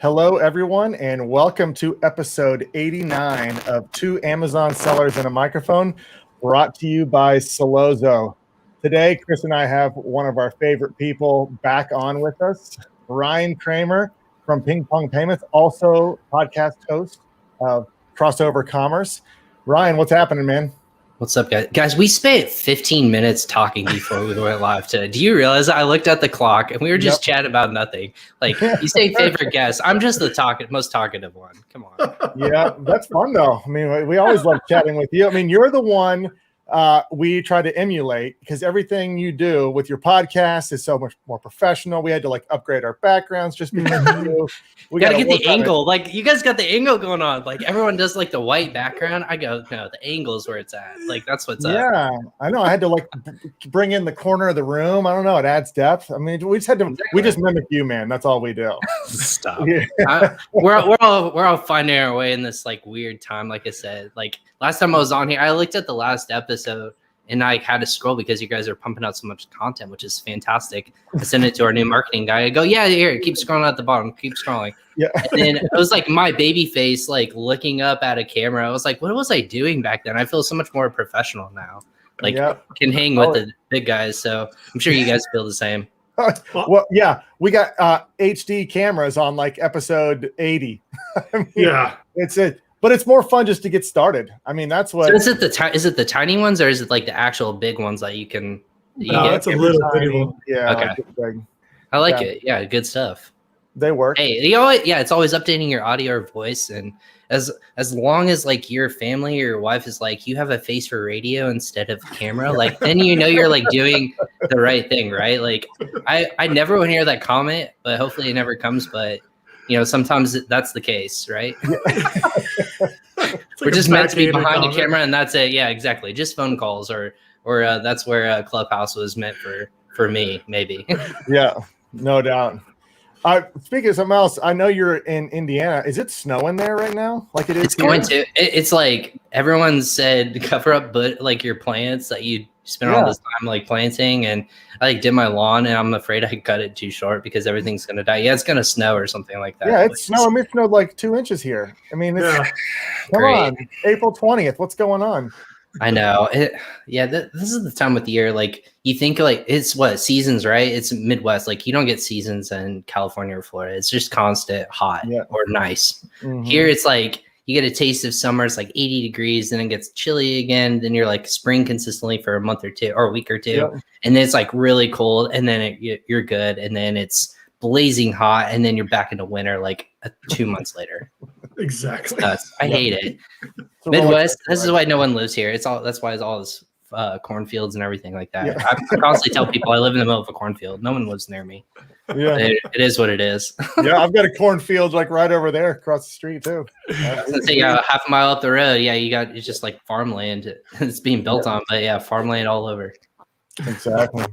Hello, everyone, and welcome to episode 89 of Two Amazon Sellers and a Microphone, brought to you by Solozo. Today, Chris and I have one of our favorite people back on with us, Ryan Cramer from PingPong Payments, also podcast host of Crossover Commerce. Ryan, what's happening, man? What's up, guys? Guys, we spent 15 minutes talking before we went live today. Do you realize I looked at the clock and we were just chatting about nothing? Like, you say favorite guest. I'm just the most talkative one. Come on. Yeah, that's fun, though. I mean, we always love chatting with you. I mean, you're the one we try to emulate because everything you do with your podcast is so much more professional. We had to upgrade our backgrounds just because of you. We gotta get the angle. Like, you guys got the angle going on. Like, everyone does the white background. I go, no, the angle is where it's at. Like, that's what's up. Yeah, I know. I had to bring in the corner of the room. I don't know. It adds depth. I mean, we just had to. Exactly. We just mimic you, man. That's all we do. Stop. Yeah. We're all finding our way in this weird time. Like I said, last time I was on here, I looked at the last episode and I had to scroll because you guys are pumping out so much content, which is fantastic. I sent it to our new marketing guy. I go, yeah, here, keep scrolling at the bottom, keep scrolling. Yeah. And then it was my baby face, looking up at a camera. I was like, what was I doing back then? I feel so much more professional now. Can hang with the big guys. So I'm sure you guys feel the same. Well, yeah, we got HD cameras on episode 80. I mean, yeah, it's it. But it's more fun just to get started. I mean, that's what. So is it the tiny ones or is it the actual big ones that you can? No, that's a little bitty one. Yeah. Okay. I like it. Yeah, good stuff. They work. Hey, it's always updating your audio or voice, and as long as your family or your wife is you have a face for radio instead of camera, then you're doing the right thing, right? I never want to hear that comment, but hopefully it never comes. But sometimes that's the case, right? We're just meant to be behind a camera, and that's it. Yeah, exactly. Just phone calls, or that's where Clubhouse was meant for me, maybe. Yeah, no doubt. Speaking of something else, I know you're in Indiana. Is it snowing there right now? It is. It's going to. It's everyone said, cover up, but your plants that you spend all this time planting, and I did my lawn, and I'm afraid I cut it too short because everything's gonna die. Yeah, it's gonna snow or something like that. Yeah, it's snowing. It snowed 2 inches here. I mean, it's come on, April 20th. What's going on? I know. This is the time of the year. You think it's what seasons, right? It's Midwest. You don't get seasons in California or Florida. It's just constant hot or nice. Mm-hmm. Here it's you get a taste of summer. It's 80 degrees, then it gets chilly again. Then you're spring consistently for a month or two or a week or two, and then it's really cold, and then you're good, and then it's blazing hot, and then you're back into winter 2 months later. Exactly. I hate it. Midwest. This is why no one lives here. That's why it's all this cornfields and everything like that. Yeah. I constantly tell people I live in the middle of a cornfield. No one lives near me. Yeah, it is what it is. Yeah, I've got a cornfield right over there across the street too. Half a mile up the road. Yeah, it's just farmland. It's being built on, but farmland all over. Exactly.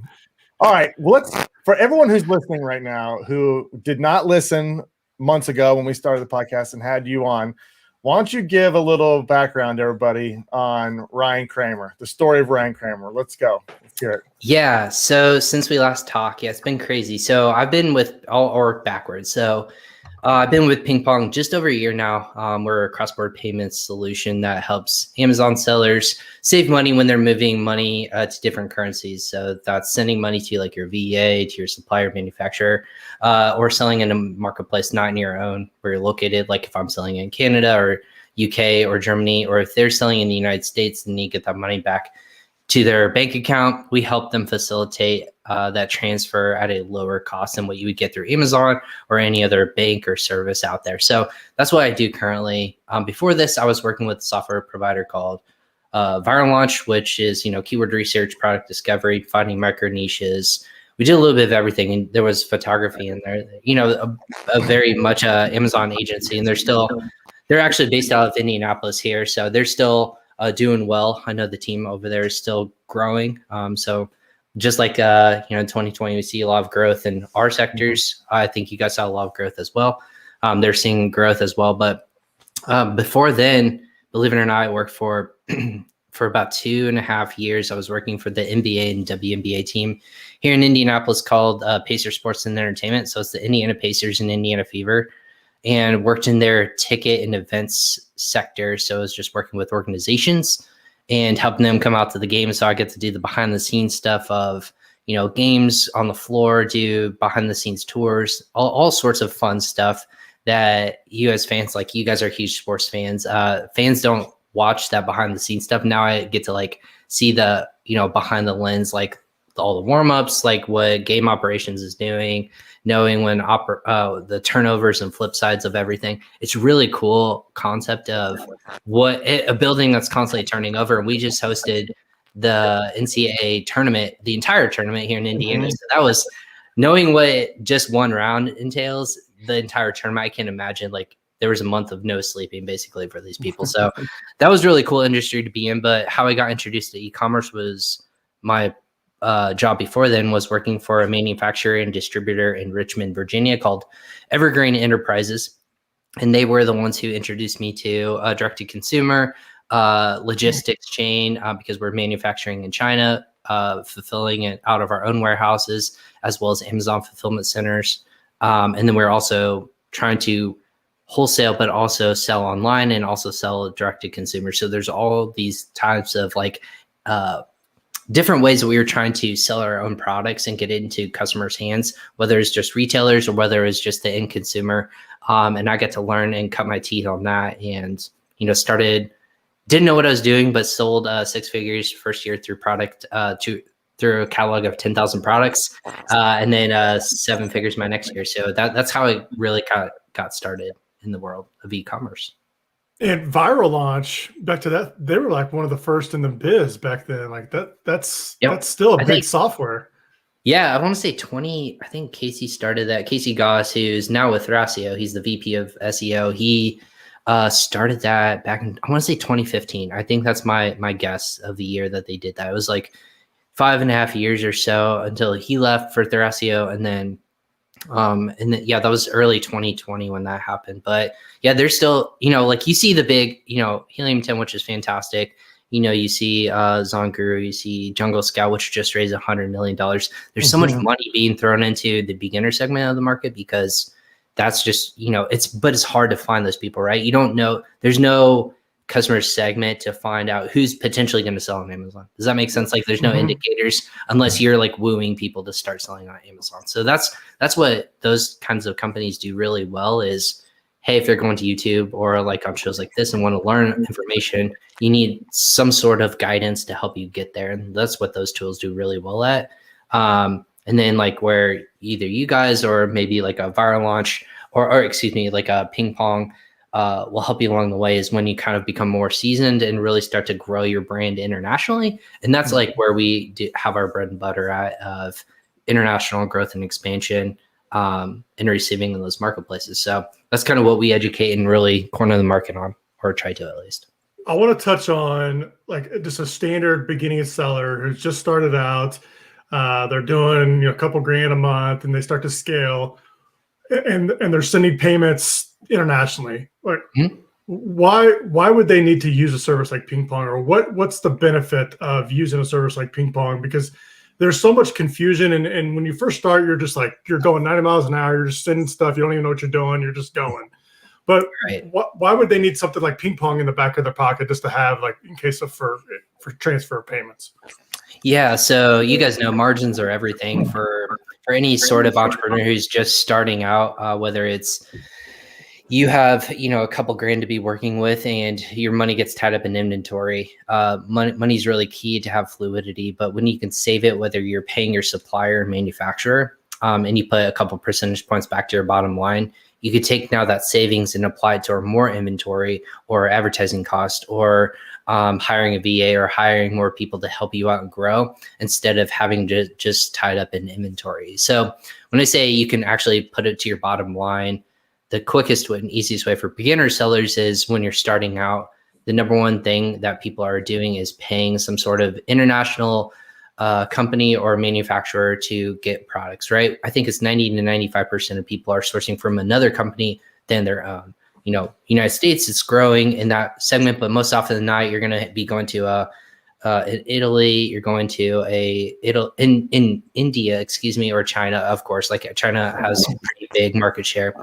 All right. Well, for everyone who's listening right now who did not listen months ago when we started the podcast and had you on, why don't you give a little background, everybody, on Ryan Cramer, the story of Ryan Cramer. Let's go. Let's hear it. Yeah. So since we last talked, it's been crazy. So I've been with backwards. So I've been with PingPong just over a year now. We're a cross-border payments solution that helps Amazon sellers save money when they're moving money to different currencies. So that's sending money to your VA, to your supplier, manufacturer, or selling in a marketplace not in your own where you're located. If I'm selling in Canada or UK or Germany, or if they're selling in the United States and need to get that money back to their bank account, we help them facilitate that transfer at a lower cost than what you would get through Amazon or any other bank or service out there. So that's what I do currently. Before this, I was working with a software provider called Viral Launch, which is keyword research, product discovery, finding micro niches. We did a little bit of everything, and there was photography in there. A very much Amazon agency, and they're actually based out of Indianapolis here, so they're still doing well. I know the team over there is still growing. So just in 2020, we see a lot of growth in our sectors. I think you guys saw a lot of growth as well. They're seeing growth as well. But before then, believe it or not, I worked for about 2.5 years. I was working for the NBA and WNBA team here in Indianapolis called Pacer Sports and Entertainment. So it's the Indiana Pacers and Indiana Fever. and worked in their ticket and events sector. So I was just working with organizations and helping them come out to the game. So I get to do the behind the scenes stuff of, games on the floor, do behind the scenes tours, all sorts of fun stuff that you as fans, like you guys are huge sports fans. Fans don't watch that behind the scenes stuff. Now I get to see the, behind the lens, like all the warm-ups, like what game operations is doing, knowing when the turnovers and flip sides of everything. It's really cool concept of a building that's constantly turning over. We just hosted the NCAA tournament, the entire tournament here in Indiana. So that was knowing what just one round entails, the entire tournament. I can't imagine, there was a month of no sleeping basically for these people. So that was really cool industry to be in. But how I got introduced to e-commerce was my job before then was working for a manufacturer and distributor in Richmond, Virginia called Evergreen Enterprises. And they were the ones who introduced me to direct-to-consumer logistics chain because we're manufacturing in China, fulfilling it out of our own warehouses, as well as Amazon fulfillment centers. And then we're also trying to wholesale, but also sell online and also sell direct-to-consumer. So there's all these types of different ways that we were trying to sell our own products and get it into customers' hands, whether it's just retailers or whether it's just the end consumer. And I got to learn and cut my teeth on that, and didn't know what I was doing, but sold 6 figures first year through through a catalog of 10,000 products, and then 7 figures my next year. So that's how I really got started in the world of e-commerce. And Viral Launch, back to that, they were one of the first in the biz back then. That's still a big software. Yeah, I want to say I think Casey started that. Casey Goss, who's now with Thrasio, he's the VP of SEO. He started that back in, I want to say 2015. I think that's my guess of the year that they did that. It was 5.5 years or so until he left for Thrasio, and then that was early 2020 when that happened. But yeah, there's still, you see the big, Helium 10, which is fantastic. You see Zonguru, you see Jungle Scout, which just raised $100 million. There's so much money being thrown into the beginner segment of the market because that's just, it's hard to find those people, right? You don't know, there's no customer segment to find out who's potentially going to sell on Amazon. Does that make sense? There's no indicators unless you're wooing people to start selling on Amazon. So that's what those kinds of companies do really well is, hey, if you're going to YouTube or on shows like this and want to learn information, you need some sort of guidance to help you get there. And that's what those tools do really well at. And then where either you guys or maybe a Viral Launch or excuse me, a PingPong will help you along the way is when you kind of become more seasoned and really start to grow your brand internationally. And that's where we have our bread and butter at of international growth and expansion and receiving in those marketplaces. So that's kind of what we educate and really corner the market on, or try to at least. I want to touch on just a standard beginning seller who's just started out. They're doing a couple grand a month and they start to scale and they're sending payments internationally. Why would they need to use a service like PingPong, or what's the benefit of using a service like PingPong? Because there's so much confusion, and when you first start, you're just you're going 90 miles an hour, you're just sending stuff, you don't even know what you're doing, you're just going. But why would they need something like PingPong in the back of their pocket just to have in case of for transfer payments? Yeah, so you guys know margins are everything for any sort of entrepreneur who's just starting out, whether it's you have, a couple grand to be working with and your money gets tied up in inventory. Money is really key to have fluidity, but when you can save it, whether you're paying your supplier or manufacturer, and you put a couple percentage points back to your bottom line, you could take now that savings and apply it to more inventory or advertising cost or hiring a VA or hiring more people to help you out and grow instead of having to just tied up in inventory. So when I say you can actually put it to your bottom line, the quickest and easiest way for beginner sellers is when you're starting out, the number one thing that people are doing is paying some sort of international company or manufacturer to get products, right? I think it's 90 to 95% of people are sourcing from another company than their own. United States is growing in that segment, but most often than not, you're going to be going to in Italy, you're going to in India, excuse me, or China, of course. Like China has pretty big market share.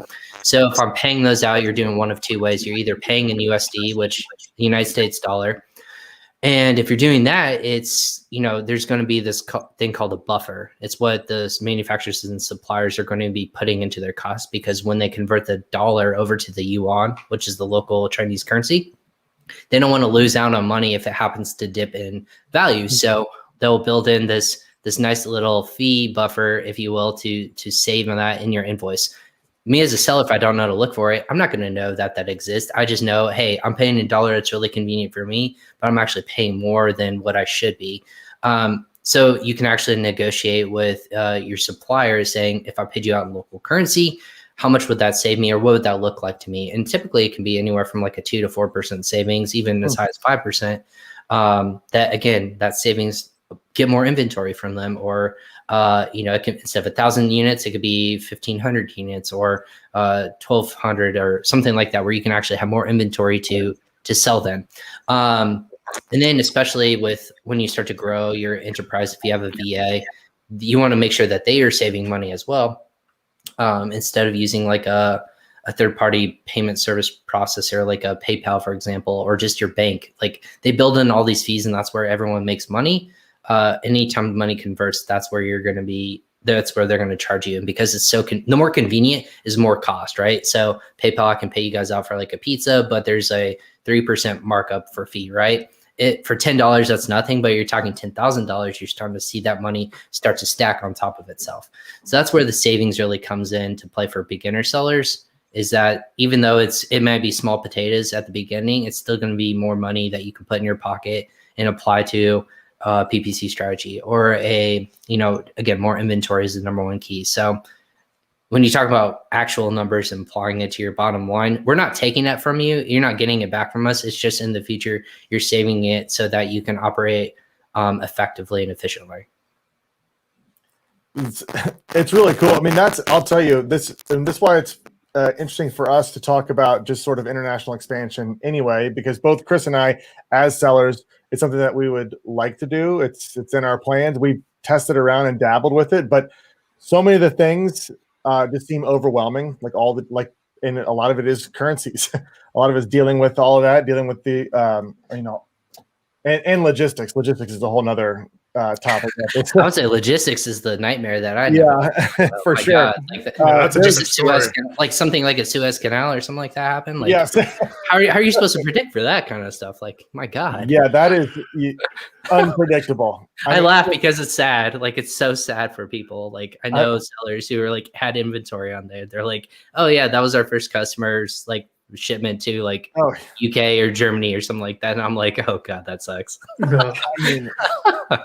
So if I'm paying those out, you're doing one of two ways. You're either paying in USD, which the United States dollar, and if you're doing that, it's, there's going to be this thing called a buffer. It's what the manufacturers and suppliers are going to be putting into their cost, because when they convert the dollar over to the yuan, which is the local Chinese currency, they don't want to lose out on money if it happens to dip in value. So they'll build in this nice little fee buffer, if you will, to save on that in your invoice. Me as a seller, if I don't know how to look for it, I'm not going to know that exists. I just know, hey, I'm paying $1. It's really convenient for me, but I'm actually paying more than what I should be. So you can actually negotiate with your suppliers saying, if I paid you out in local currency, how much would that save me, or what would that look like to me? And typically it can be anywhere from like a 2 to 4% savings, even as high as 5%. That savings, get more inventory from them, or it can, instead of 1,000 units, it could be 1,500 units or 1,200 or something like that, where you can actually have more inventory to sell them. And then especially when you start to grow your enterprise, if you have a VA, you want to make sure that they are saving money as well. Instead of using like a third-party payment service processor, like a PayPal, for example, or just your bank, like they build in all these fees, and that's where everyone makes money. Anytime money converts, that's where they're going to charge you. And because it's the more convenient is more cost, right? So PayPal, I can pay you guys out for like a pizza, but there's a 3% markup for fee, right? For $10, that's nothing, but you're talking $10,000, you're starting to see that money start to stack on top of itself. So that's where the savings really comes in to play for beginner sellers, is that even though it might be small potatoes at the beginning, it's still going to be more money that you can put in your pocket and apply to PPC strategy, or again, more inventory is the number one key. So when you talk about actual numbers and applying it to your bottom line, we're not taking that from you. You're not getting it back from us. It's just in the future, you're saving it so that you can operate effectively and efficiently. It's really cool. I mean, I'll tell you this, and this is why it's interesting for us to talk about just sort of international expansion anyway, because both Chris and I, as sellers, it's something that we would like to do. It's in our plans. We've tested around and dabbled with it, but so many of the things just seem overwhelming. And a lot of it is currencies. A lot of it's dealing with all of that, dealing with the and logistics. Logistics is a whole nother topic. I would say logistics is the nightmare that I know. Yeah, for sure. That's just a Suez, like something like a Suez Canal or something like that happened. Like, yes. how are you supposed to predict for that kind of stuff? Like, my God. Yeah, that is unpredictable. I laugh because it's sad. Like, it's so sad for people. Like, I know sellers who are like had inventory on there. They're like, oh yeah, that was our first customer's like shipment to like UK or Germany or something like that. And I'm like, oh God, that sucks. I mean,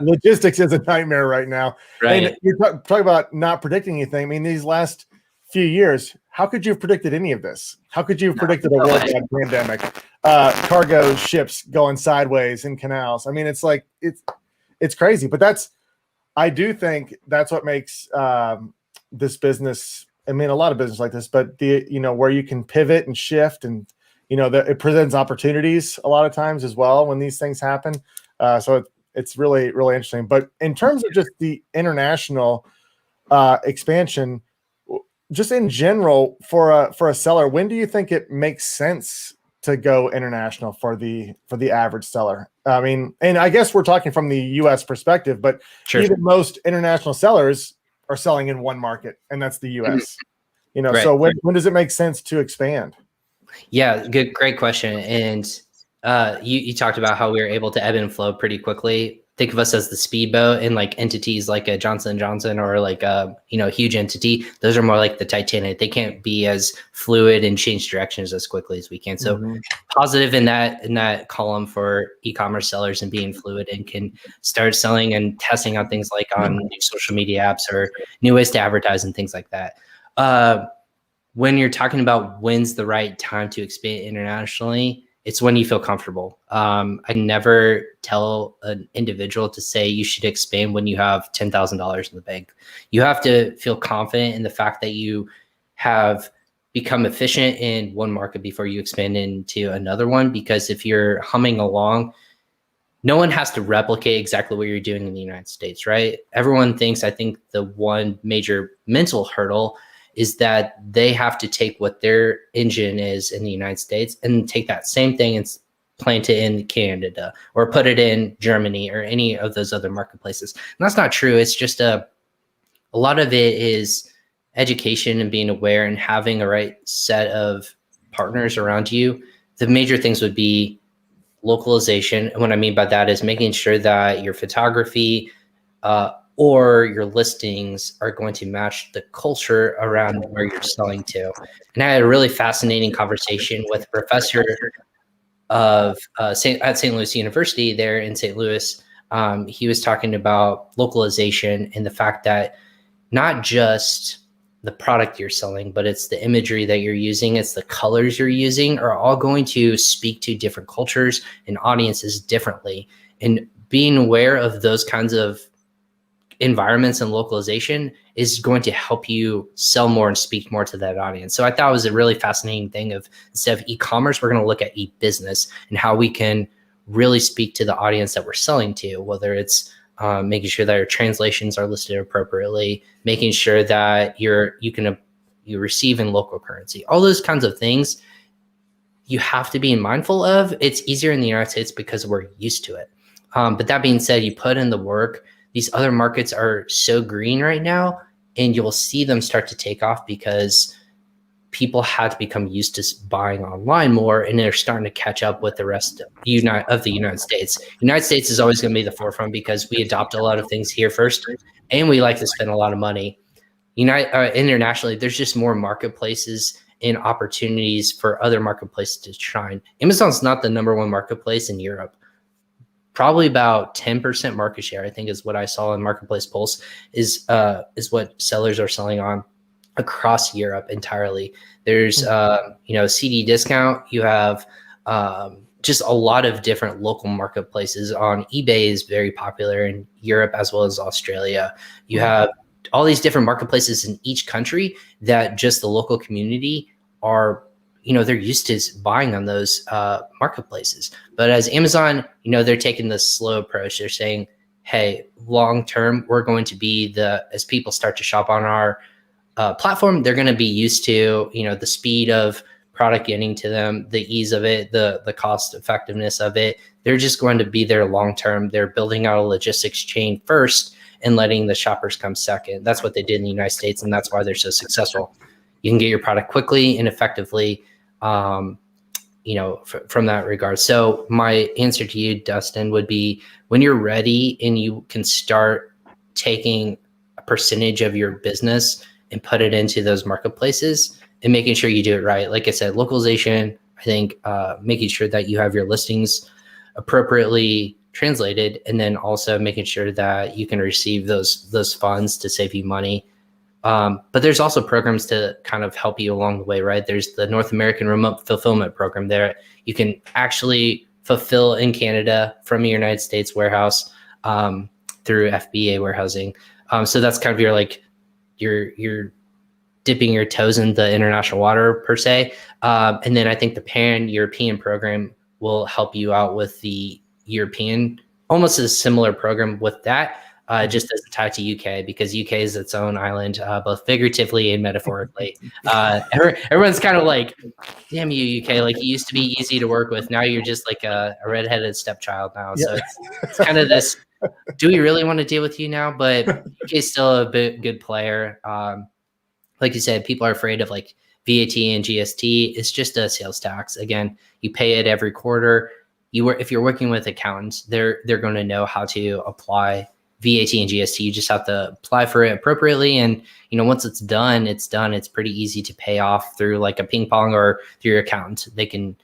logistics is a nightmare right now. Right. And you're talking about not predicting anything. I mean, these last few years, how could you have predicted any of this? How could you have predicted a worldwide pandemic? Cargo ships going sideways in canals. I mean, it's like it's crazy. But I do think that's what makes this business. I mean, a lot of business like this, but where you can pivot and shift, and that it presents opportunities a lot of times as well when these things happen. So it's really, really interesting. But in terms of just the international expansion, just in general for a seller, when do you think it makes sense to go international for the average seller? I mean, and I guess we're talking from the U.S. perspective, but sure, even most international sellers are selling in one market, and that's the U.S. Right. So when does it make sense to expand? Yeah, great question. And you talked about how we were able to ebb and flow pretty quickly. Think of us as the speedboat, and like entities like a Johnson & Johnson or like a huge entity. Those are more like the Titanic. They can't be as fluid and change directions as quickly as we can. So positive in that column for e-commerce sellers and being fluid and can start selling and testing on things like on new social media apps or new ways to advertise and things like that. When you're talking about when's the right time to expand internationally, it's when you feel comfortable. I never tell an individual to say you should expand when you have $10,000 in the bank. You have to feel confident in the fact that you have become efficient in one market before you expand into another one. Because if you're humming along, no one has to replicate exactly what you're doing in the United States, right? Everyone thinks, I think the one major mental hurdle is that they have to take what their engine is in the United States and take that same thing and plant it in Canada or put it in Germany or any of those other marketplaces. And that's not true. It's just a lot of it is education and being aware and having a right set of partners around you. The major things would be localization. And what I mean by that is making sure that your photography or your listings are going to match the culture around where you're selling to. And I had a really fascinating conversation with a professor of at St. Louis University there in St. Louis. He was talking about localization and the fact that not just the product you're selling, but it's the imagery that you're using, it's the colors you're using are all going to speak to different cultures and audiences differently. And being aware of those kinds of environments and localization is going to help you sell more and speak more to that audience. So I thought it was a really fascinating thing of instead of e-commerce, we're going to look at e-business and how we can really speak to the audience that we're selling to, whether it's making sure that your translations are listed appropriately, making sure that you receive in local currency, all those kinds of things you have to be mindful of. It's easier in the United States because we're used to it. But that being said, you put in the work. These other markets are so green right now, and you'll see them start to take off because people had to become used to buying online more, and they're starting to catch up with the rest of the United States. United States is always going to be the forefront because we adopt a lot of things here first, and we like to spend a lot of money. Internationally, there's just more marketplaces and opportunities for other marketplaces to shine. Amazon's not the number one marketplace in Europe. Probably about 10% market share, I think, is what I saw in Marketplace Pulse, is what sellers are selling on across Europe entirely. There's CD discount. You have just a lot of different local marketplaces. On eBay is very popular in Europe as well as Australia. You have all these different marketplaces in each country that just the local community are, they're used to buying on those marketplaces. But as Amazon, they're taking this slow approach. They're saying, hey, long term, we're going to be as people start to shop on our platform, they're going to be used to, the speed of product getting to them, the ease of it, the cost effectiveness of it. They're just going to be there long term. They're building out a logistics chain first and letting the shoppers come second. That's what they did in the United States, and that's why they're so successful. You can get your product quickly and effectively, from that regard. So my answer to you, Dustin, would be when you're ready and you can start taking a percentage of your business and put it into those marketplaces and making sure you do it right. Like I said, localization, I think making sure that you have your listings appropriately translated, and then also making sure that you can receive those funds to save you money. But there's also programs to kind of help you along the way, right? There's the North American Remote Fulfillment Program there. You can actually fulfill in Canada from your United States warehouse through FBA warehousing. So that's kind of you're dipping your toes in the international water per se. And then I think the Pan-European program will help you out with the European, almost a similar program with that. Just as tied to UK, because UK is its own island, both figuratively and metaphorically. Everyone's kind of like, damn you, UK, like you used to be easy to work with. Now you're just like a redheaded stepchild now. So it's kind of this, do we really want to deal with you now? But UK is still a good player. Like you said, people are afraid of like VAT and GST. It's just a sales tax. Again, you pay it every quarter. If you're working with accountants, they're going to know how to apply VAT and GST. You just have to apply for it appropriately. And, once it's done, it's done. It's pretty easy to pay off through like a PingPong or through your accountant. They can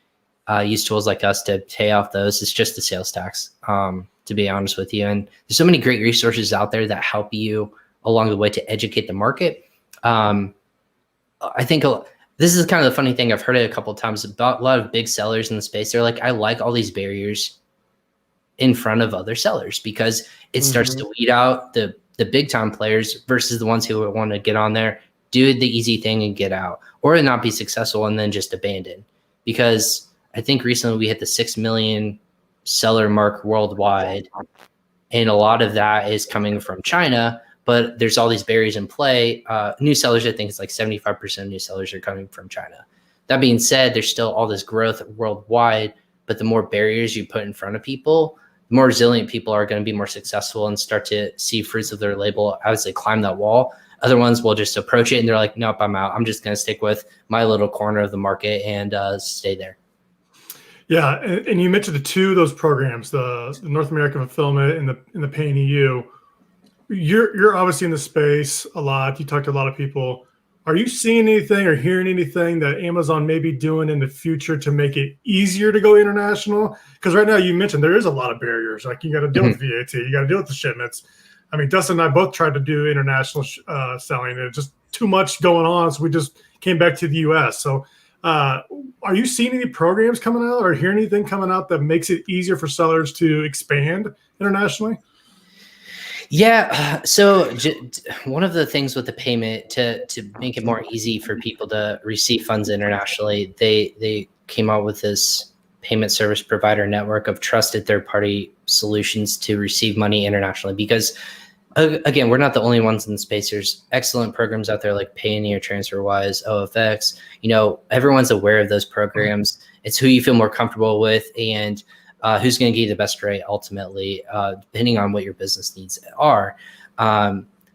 use tools like us to pay off those. It's just a sales tax, to be honest with you. And there's so many great resources out there that help you along the way to educate the market. I think this is kind of the funny thing. I've heard it a couple of times about a lot of big sellers in the space. They're like, I like all these barriers in front of other sellers because it starts to weed out the big time players versus the ones who want to get on there, do the easy thing and get out, or not be successful and then just abandon. Because I think recently we hit the 6 million seller mark worldwide. And a lot of that is coming from China, but there's all these barriers in play. New sellers, I think it's like 75% of new sellers are coming from China. That being said, there's still all this growth worldwide, but the more barriers you put in front of people, the more resilient people are going to be more successful and start to see fruits of their labor as they climb that wall. Other ones will just approach it and they're like, nope, I'm out. I'm just going to stick with my little corner of the market and stay there. Yeah, and you mentioned the two of those programs, the North American Fulfillment and the Paying EU. You're obviously in the space a lot. You talk to a lot of people. Are you seeing anything or hearing anything that Amazon may be doing in the future to make it easier to go international? Because right now you mentioned there is a lot of barriers. Like you got to deal with VAT, you got to deal with the shipments. I mean, Dustin and I both tried to do international selling, and it's just too much going on. So we just came back to the U.S. So are you seeing any programs coming out or hearing anything coming out that makes it easier for sellers to expand internationally? Yeah. So one of the things with the payment to make it more easy for people to receive funds internationally, they came out with this payment service provider network of trusted third-party solutions to receive money internationally. Because again, we're not the only ones in the space. There's excellent programs out there like Payoneer, TransferWise, OFX. Everyone's aware of those programs. It's who you feel more comfortable with and who's going to give you the best rate ultimately, depending on what your business needs are.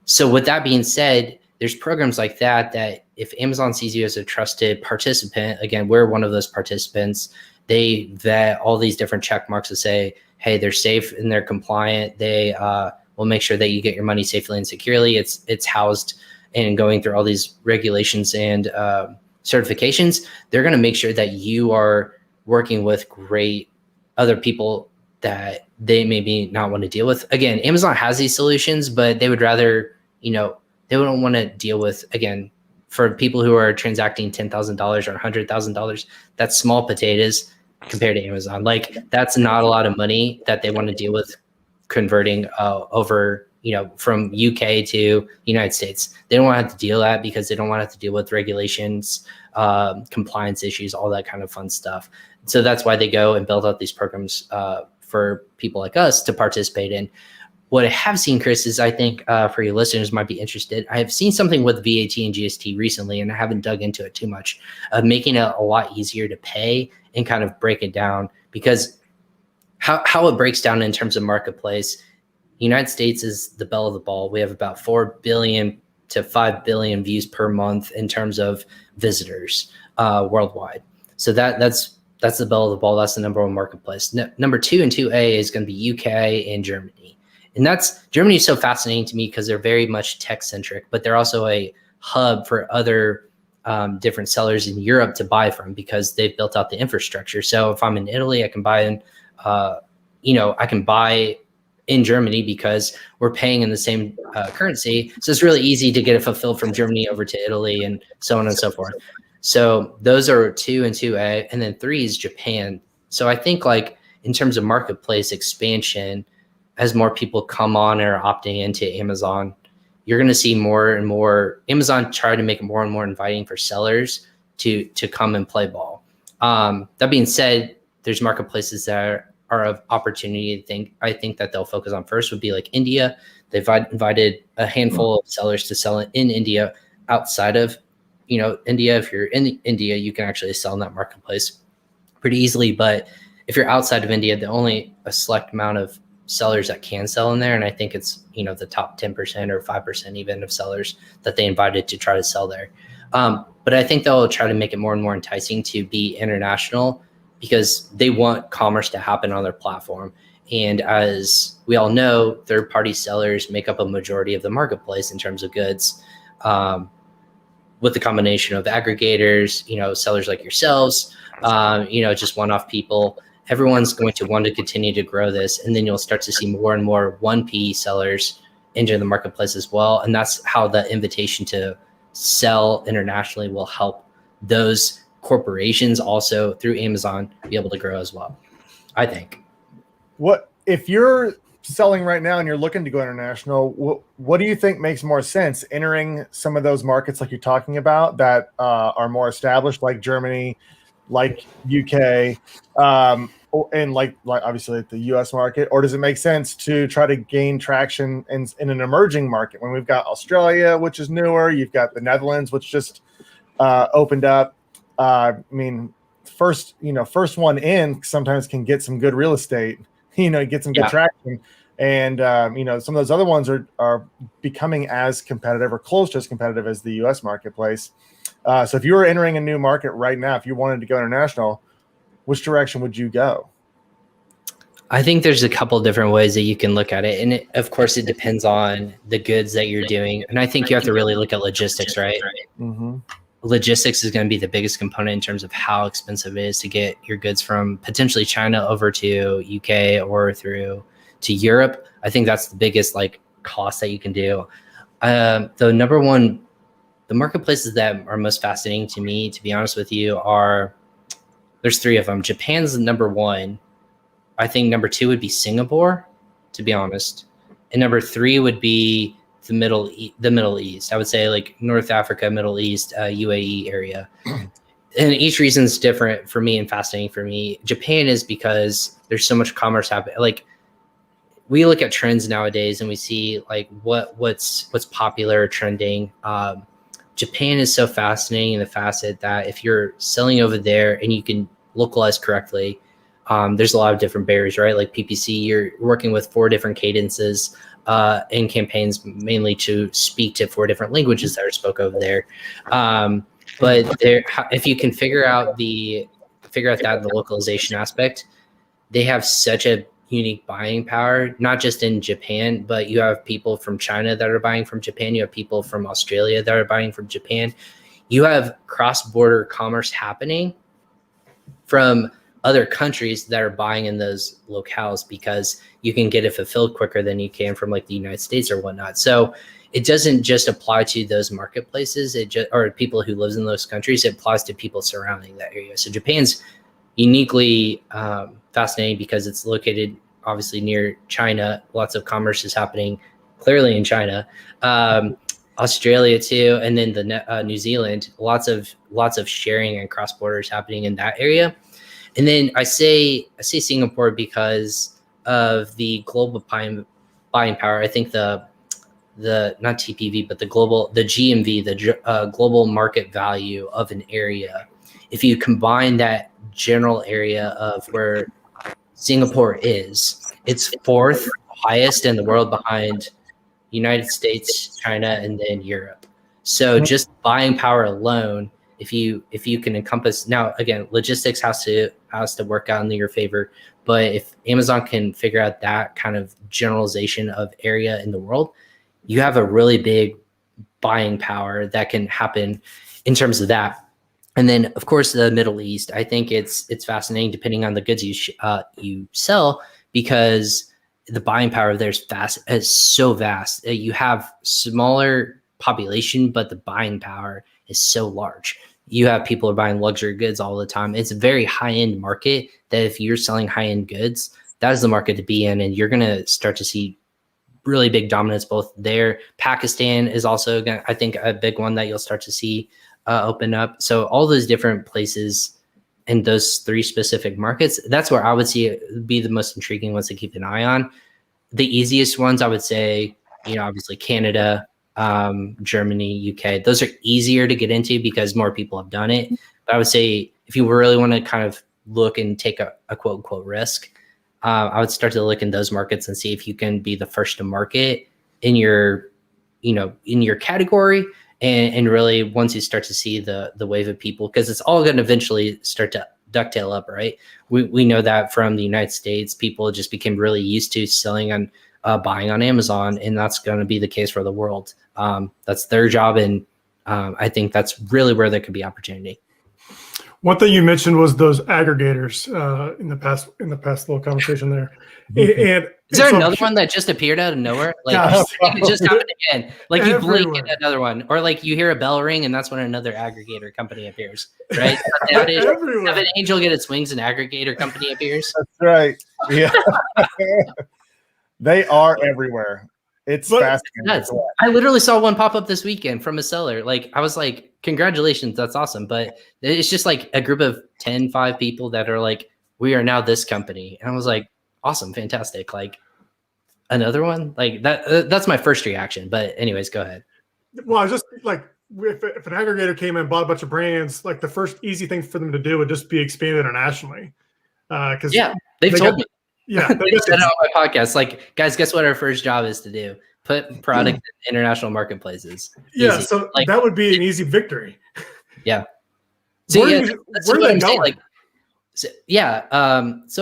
So with that being said, there's programs like that if Amazon sees you as a trusted participant, again, we're one of those participants, they vet all these different check marks to say, hey, they're safe and they're compliant. They will make sure that you get your money safely and securely. It's housed and going through all these regulations and certifications. They're going to make sure that you are working with great other people that they maybe not want to deal with. Again, Amazon has these solutions, but they would rather, they wouldn't want to deal with, again, for people who are transacting $10,000 or $100,000, that's small potatoes compared to Amazon. Like that's not a lot of money that they want to deal with converting over, from UK to United States. They don't want to have to deal with that because they don't want to have to deal with regulations, compliance issues, all that kind of fun stuff. So that's why they go and build out these programs for people like us to participate in. What I have seen, Chris, is I think for your listeners might be interested. I have seen something with VAT and GST recently, and I haven't dug into it too much, making it a lot easier to pay and kind of break it down. Because how it breaks down in terms of marketplace, the United States is the belle of the ball. We have about 4 billion to 5 billion views per month in terms of visitors worldwide. So that's the belle of the ball. That's the number one marketplace. Number 2 and 2A is going to be UK and Germany. And Germany is so fascinating to me because they're very much tech centric, but they're also a hub for other different sellers in Europe to buy from because they've built out the infrastructure. So if I'm in Italy, I can buy in Germany because we're paying in the same currency. So it's really easy to get it fulfilled from Germany over to Italy and so on and so forth. So those are 2 and 2A, and then 3 is Japan. So I think like in terms of marketplace expansion, as more people come on and are opting into Amazon, you're going to see more and more Amazon try to make it more and more inviting for sellers to come and play ball. That being said, there's marketplaces that are of opportunity. I think that they'll focus on first would be like India. They've invited a handful of sellers to sell in India. Outside of India, if you're in India, you can actually sell in that marketplace pretty easily. But if you're outside of India, the only a select amount of sellers that can sell in there. And I think it's, the top 10% or 5% even of sellers that they invited to try to sell there. But I think they'll try to make it more and more enticing to be international because they want commerce to happen on their platform. And as we all know, third-party sellers make up a majority of the marketplace in terms of goods. With the combination of aggregators, sellers like yourselves, just one-off people, everyone's going to want to continue to grow this. And then you'll start to see more and more 1P sellers enter the marketplace as well. And that's how the invitation to sell internationally will help those corporations also through Amazon be able to grow as well, I think. What if you're selling right now and you're looking to go international, what do you think makes more sense? Entering some of those markets like you're talking about that are more established, like Germany, like UK, and like obviously the U.S. market, or does it make sense to try to gain traction in an emerging market when we've got Australia, which is newer, you've got the Netherlands, which just opened up. I mean, first one in sometimes can get some good real estate, get some good traction. And, some of those other ones are becoming as competitive or close to as competitive as the U.S. marketplace. So if you were entering a new market right now, if you wanted to go international, which direction would you go? I think there's a couple different ways that you can look at it. And of course, it depends on the goods that you're doing. And I think you have to really look at logistics, right? Mm-hmm. Logistics is going to be the biggest component in terms of how expensive it is to get your goods from potentially China over to UK or through to Europe. I think that's the biggest cost that you can do. The number one, the marketplaces that are most fascinating to me, to be honest with you, there's three of them. Japan's number one. I think number two would be Singapore, to be honest. And number three would be the Middle East. I would say North Africa, Middle East, UAE area. And each reason is different for me and fascinating for me. Japan is because there's so much commerce happening. We look at trends nowadays and we see what's popular, trending. Japan is so fascinating in the facet that if you're selling over there and you can localize correctly, there's a lot of different barriers, right? Like PPC, you're working with 4 different cadences in campaigns, mainly to speak to 4 different languages that are spoke over there. But if you can figure out that in the localization aspect, they have such a unique buying power, not just in Japan, but you have people from China that are buying from Japan. You have people from Australia that are buying from Japan. You have cross-border commerce happening from other countries that are buying in those locales because you can get it fulfilled quicker than you can from the United States or whatnot. So it doesn't just apply to those marketplaces, or people who lives in those countries. It applies to people surrounding that area. So Japan's uniquely fascinating because it's located obviously near China. Lots of commerce is happening clearly in China. Australia too, and then the New Zealand. Lots of sharing and cross borders happening in that area. And then I say Singapore because of the global buying power. I think the not TPV, but the GMV, the global market value of an area. If you combine that general area of where Singapore is, it's 4th highest in the world behind United States, China, and then Europe. So just buying power alone, if you can encompass, now again, logistics has to work out in your favor, but if Amazon can figure out that kind of generalization of area in the world, you have a really big buying power that can happen in terms of that. And then of course the Middle East, I think it's fascinating depending on the goods you sell, because the buying power there is so vast. You have smaller population, but the buying power is so large. You have people are buying luxury goods all the time. It's a very high-end market that if you're selling high-end goods, that is the market to be in. And you're going to start to see really big dominance both there. Pakistan is also, I think, a big one that you'll start to see open up. So all those different places in those 3 specific markets, that's where I would see it be the most intriguing ones to keep an eye on. The easiest ones, I would say, obviously Canada, Germany, UK. Those are easier to get into because more people have done it. But I would say if you really want to kind of look and take a quote unquote risk, I would start to look in those markets and see if you can be the first to market in your category. And really, once you start to see the wave of people, because it's all going to eventually start to ducktail up, right? We know that from the United States, people just became really used to selling on buying on Amazon, and that's going to be the case for the world. That's their job, and I think that's really where there could be opportunity. One thing you mentioned was those aggregators in the past little conversation there. And is there another one that just appeared out of nowhere? It just happened again. You blink and another one, or you hear a bell ring and that's when another aggregator company appears, right? Nowadays, have an angel get its wings, an aggregator company appears. That's right. Yeah, they are everywhere. It's fascinating. I literally saw one pop up this weekend from a seller. I was like, congratulations, that's awesome. But it's just a group of 5 people that are we are now this company. And I was like, awesome, fantastic. Like another one like that. That's my first reaction. But anyways, go ahead. Well, I was just like, if an aggregator came in and bought a bunch of brands, like the first easy thing for them to do would just be expand internationally. Because they've told me. Yeah, they said it on my podcast. Like, guys, guess what our first job is to do? Put product in international marketplaces. Yeah, Easy. so that would be an easy victory. Yeah. So where are they going? Like, so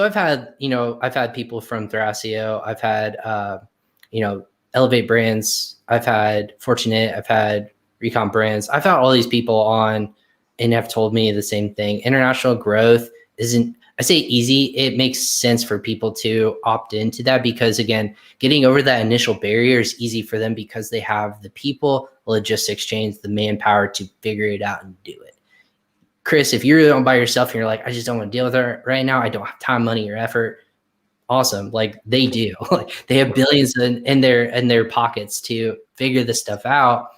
I've had people from Thrasio. I've had Elevate Brands. I've had Fortunate. I've had Recon Brands. I've had all these people on and have told me the same thing. International growth isn't, I say easy. It makes sense for people to opt into that because, again, getting over that initial barrier is easy for them because they have the people, the logistics chains, the manpower to figure it out and do it. Chris, if you're on by yourself and you're like, I just don't want to deal with her right now, I don't have time, money, or effort. Awesome. Like they do. Like they have billions in their pockets to figure this stuff out,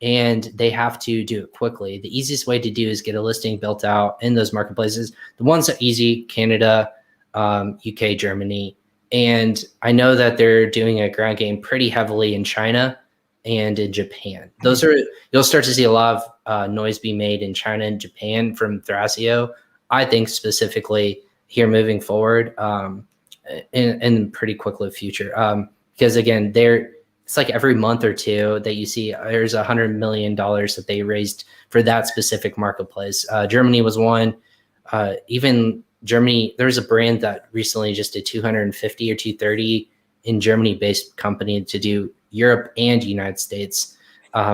and they have to do it quickly. The easiest way to do is get a listing built out in those marketplaces. The ones that are easy, Canada, UK, Germany. And I know that they're doing a ground game pretty heavily in China and in Japan. Those are, you'll start to see a lot of noise be made in China and Japan from Thrasio. I think specifically here moving forward in pretty quickly future. Because again, it's like every month or two that you see there's $100 million that they raised for that specific marketplace. Germany was one. Even Germany, there's a brand that recently just did 250 or 230 in Germany-based company to do Europe and United States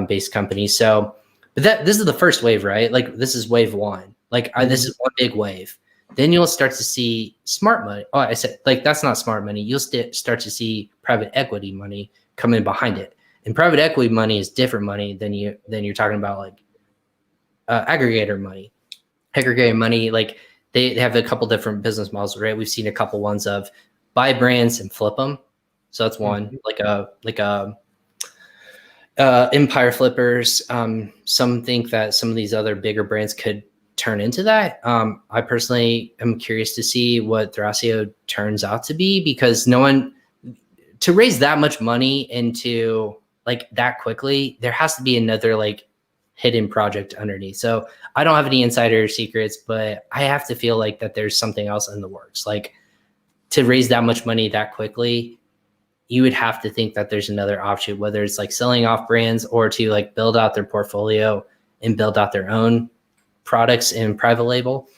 based companies. So, but this is the first wave, right? Like this is wave one. Like this is one big wave. Then you'll start to see smart money. Oh, I said like that's not smart money. You'll start to see private equity money come in behind it. And private equity money is different money than you're talking about like aggregator money. Aggregator money, like they have a couple different business models, right? We've seen a couple ones of buy brands and flip them. So that's one, like a empire flippers. Some think that some of these other bigger brands could turn into that. I personally am curious to see what Thrasio turns out to be, because no one to raise that much money into like that quickly, there has to be another like hidden project underneath. So I don't have any insider secrets, but I have to feel like that there's something else in the works. Like to raise that much money that quickly, you would have to think that there's another option, whether it's like selling off brands or to like build out their portfolio and build out their own products in private label.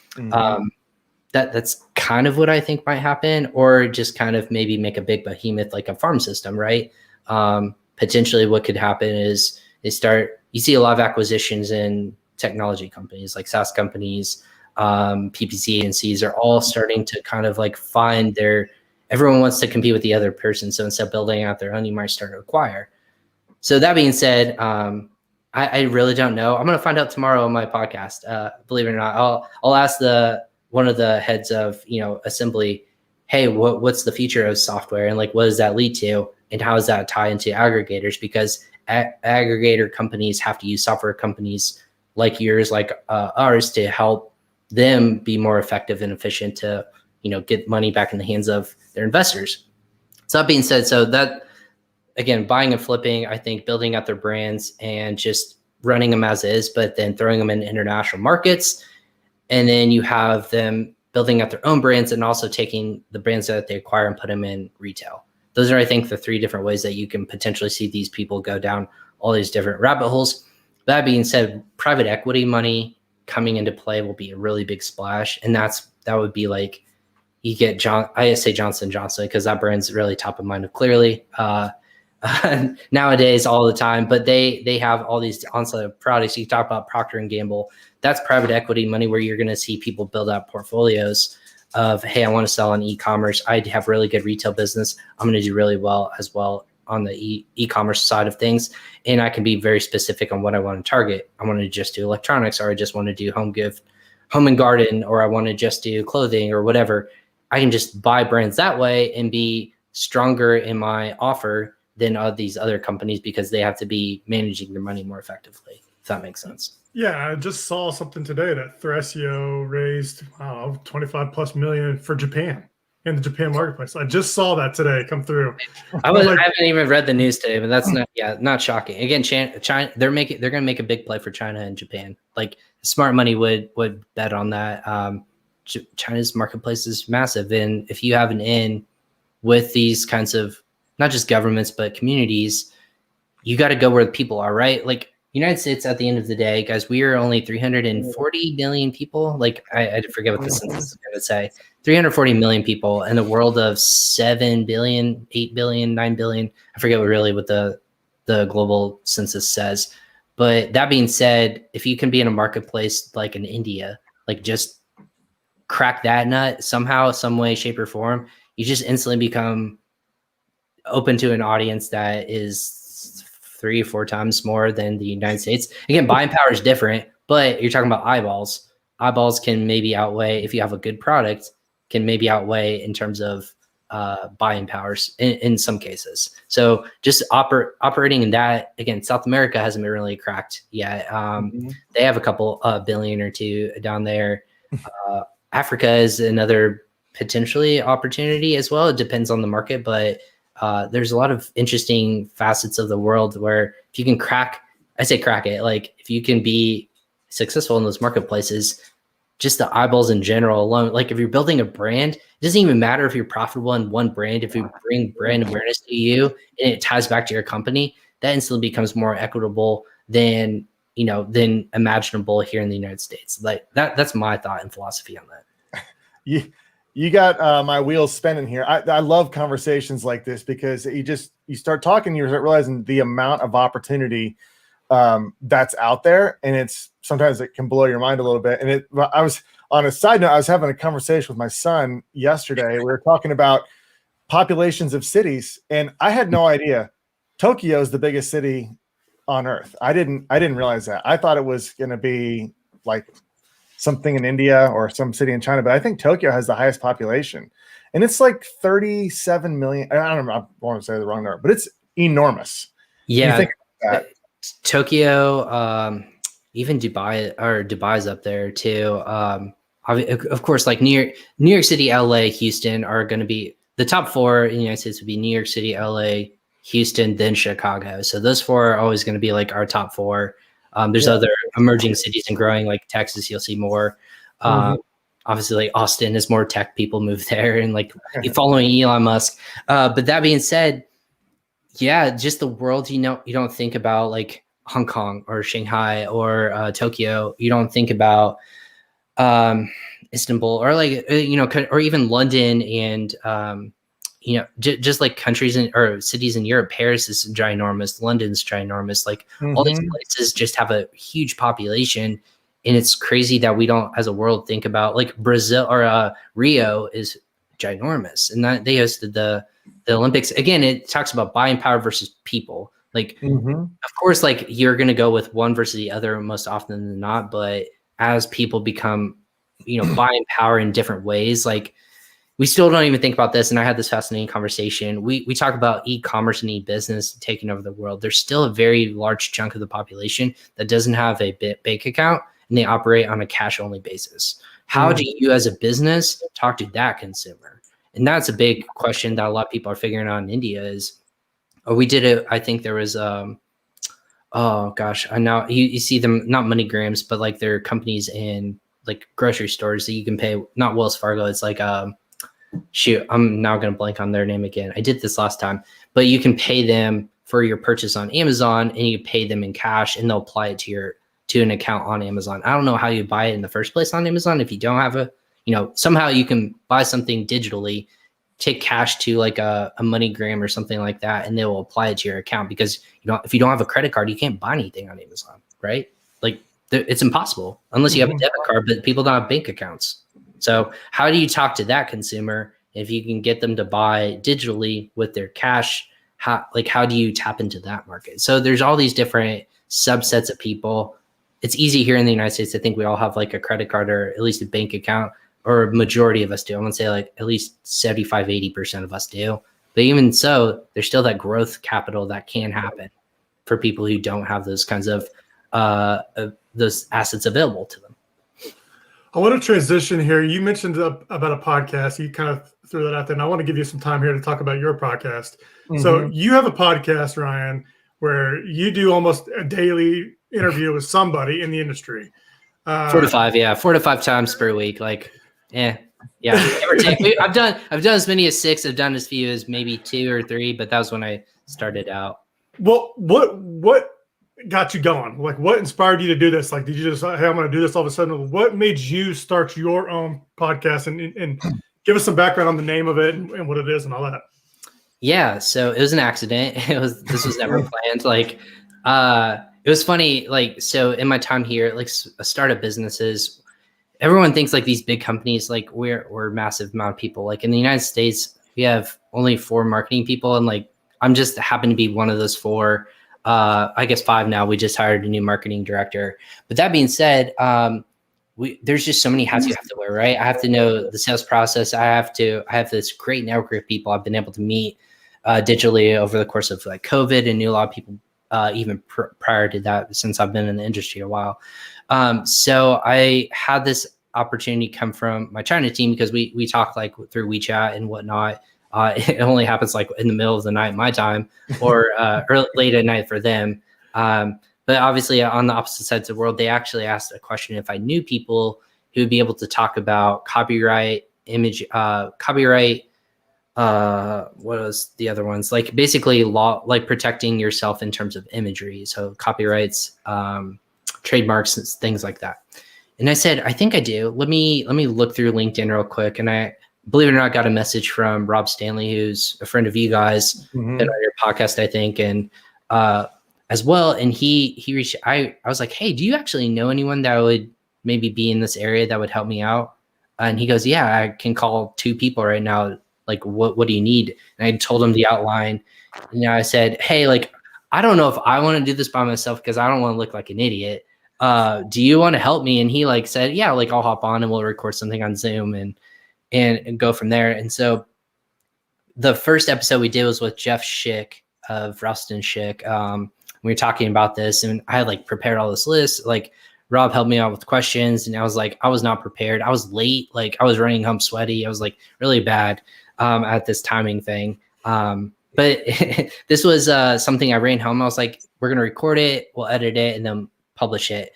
That's kind of what I think might happen, or just kind of maybe make a big behemoth like a farm system, right? Potentially what could happen is you see a lot of acquisitions in technology companies like SaaS companies, PPC and Cs are all starting to kind of like find everyone wants to compete with the other person. So instead of building out their own, you might start to acquire. So that being said, I really don't know. I'm going to find out tomorrow on my podcast. Believe it or not, I'll ask one of the heads of assembly, hey, what's the future of software, and like what does that lead to, and how does that tie into aggregators? Because aggregator companies have to use software companies like yours, like ours, to help them be more effective and efficient to get money back in the hands of their investors. So that being said, so that again, buying and flipping, I think building out their brands and just running them as is, but then throwing them in international markets. And then you have them building out their own brands and also taking the brands that they acquire and put them in retail. Those are, I think, the three different ways that you can potentially see these people go down all these different rabbit holes. That being said, private equity money coming into play will be a really big splash. And that would be like, you get I say Johnson & Johnson because that brand's really top of mind clearly nowadays all the time, but they have all these onset products. You talk about Procter & Gamble, that's private equity money where you're going to see people build out portfolios of, hey, I want to sell on e-commerce. I have really good retail business. I'm going to do really well as well on the e-commerce side of things. And I can be very specific on what I want to target. I want to just do electronics, or I just want to do home and garden, or I want to just do clothing or whatever. I can just buy brands that way and be stronger in my offer than these other companies because they have to be managing their money more effectively, if that makes sense. Yeah, I just saw something today that Thresio raised, I don't know, 25 plus million for Japan in the Japan marketplace. I just saw that today come through. I I'm like, haven't even read the news today, but that's not shocking. Again, China they're going to make a big play for China and Japan. Like smart money would bet on that. China's marketplace is massive, and if you have an in with these kinds of not just governments but communities, you got to go where the people are, right? Like United States, at the end of the day, guys, we are only 340 million people. Like I forget what the census is going to say. 340 million people in a world of 7 billion, 8 billion, 9 billion. I forget what the global census says. But that being said, if you can be in a marketplace like in India, like just crack that nut somehow, some way, shape, or form, you just instantly become open to an audience that is 3 or 4 times more than the United States. Again, buying power is different, but you're talking about eyeballs. Eyeballs can maybe outweigh, if you have a good product, can maybe outweigh in terms of buying powers in some cases. So just operating in that, again, South America hasn't been really cracked yet. They have a couple billion or two down there. Africa is another potentially opportunity as well. It depends on the market, but there's a lot of interesting facets of the world where if you can crack it, like if you can be successful in those marketplaces, just the eyeballs in general alone, like if you're building a brand, it doesn't even matter if you're profitable in one brand. If you bring brand awareness to you and it ties back to your company, that instantly becomes more equitable than imaginable here in the United States. Like that's my thought and philosophy on that. You got my wheels spinning here. I love conversations like this because you start talking, you start realizing the amount of opportunity that's out there, and sometimes it can blow your mind a little bit. And I was on a side note, I was having a conversation with my son yesterday. We were talking about populations of cities, and I had no idea Tokyo is the biggest city on earth. I didn't realize that. I thought it was going to be like something in India or some city in China, but I think Tokyo has the highest population, and it's like 37 million. I don't know. I want to say the wrong number, but it's enormous. Yeah. You think about that. Tokyo, even Dubai's up there too. Of course, like New York City, LA, Houston are going to be the top 4 in the United States. Would be New York City, LA, Houston, then Chicago. So those 4 are always going to be like our top 4. There's other emerging cities and growing, like Texas. You'll see more. Obviously, like Austin is more tech people move there, and like following Elon Musk. But that being said, yeah, just the world. You don't think about like Hong Kong or Shanghai or Tokyo. You don't think about Istanbul or like or even London and just like countries or cities in Europe. Paris is ginormous. London's ginormous. Like all these places just have a huge population, and it's crazy that we don't, as a world, think about like Brazil or Rio is ginormous, and that they hosted the Olympics. Again, it talks about buying power versus people. Like, of course, like you're going to go with one versus the other most often than not, but as people become, buying power in different ways, like we still don't even think about this. And I had this fascinating conversation. We talk about e-commerce and e-business taking over the world. There's still a very large chunk of the population that doesn't have a bank account, and they operate on a cash-only basis. How do you, as a business, talk to that consumer? And that's a big question that a lot of people are figuring out in India is, we did it. I think there was, oh gosh, I know you see them, not MoneyGrams, but like there are companies in like grocery stores that you can pay, not Wells Fargo. It's like, shoot, I'm now going to blank on their name again. I did this last time, but you can pay them for your purchase on Amazon, and you pay them in cash, and they'll apply it to an account on Amazon. I don't know how you buy it in the first place on Amazon. If you don't have somehow you can buy something digitally, take cash to like a MoneyGram or something like that, and they will apply it to your account, because if you don't have a credit card, you can't buy anything on Amazon, right? Like it's impossible unless you have a debit card, but people don't have bank accounts. So how do you talk to that consumer if you can get them to buy digitally with their cash? How do you tap into that market? So there's all these different subsets of people. It's easy here in the United States. I think we all have like a credit card or at least a bank account, or a majority of us do. I'm gonna say like at least 75, 80% of us do. But even so, there's still that growth capital that can happen for people who don't have those kinds of those assets available to them. I want to transition here. You mentioned about a podcast. You kind of threw that out there, and I want to give you some time here to talk about your podcast. So you have a podcast, Ryan, where you do almost a daily interview with somebody in the industry. 4 to 5 times per week. Like, yeah. I've done as many as 6. I've done as few as maybe 2 or 3, but that was when I started out. Well, what got you going? Like, what inspired you to do this? Like, did you just, hey, I'm going to do this all of a sudden? What made you start your own podcast, and give us some background on the name of it and what it is and all that? Yeah. So it was an accident. This was never planned. Like, it was funny. Like, so in my time here, like startup businesses, everyone thinks like these big companies, like we're a massive amount of people. Like in the United States, we have only 4 marketing people. And like, I'm just happen to be one of those 4. I guess 5 now. We just hired a new marketing director. But that being said, there's just so many hats you have to wear, right? I have to know the sales process. I have this great network of people I've been able to meet digitally over the course of like COVID, and knew a lot of people even prior to that, since I've been in the industry a while. So I had this opportunity come from my China team, because we talk like through WeChat and whatnot. It only happens like in the middle of the night, my time, or late at night for them. But obviously on the opposite sides of the world, they actually asked a question if I knew people who would be able to talk about copyright, copyright. What was the other ones? Like basically law, like protecting yourself in terms of imagery. So copyrights, trademarks, things like that. And I said, I think I do. Let me look through LinkedIn real quick. And I, believe it or not, got a message from Rob Stanley, who's a friend of you guys, been on your podcast, I think, and as well. And he reached. I was like, hey, do you actually know anyone that would maybe be in this area that would help me out? And he goes, yeah, I can call 2 people right now. Like, what do you need? And I told him the outline. And I said, hey, like, I don't know if I want to do this by myself, because I don't want to look like an idiot. Do you want to help me? And he like said, yeah, like I'll hop on and we'll record something on Zoom and go from there. And so the first episode we did was with Jeff Schick of Rust and Schick. We were talking about this, and I had like prepared all this list. Like Rob helped me out with questions, and I was like, I was not prepared. I was late. Like I was running home sweaty. I was like really bad at this timing thing. But this was something I ran home. I was like, we're going to record it, we'll edit it, and then publish it.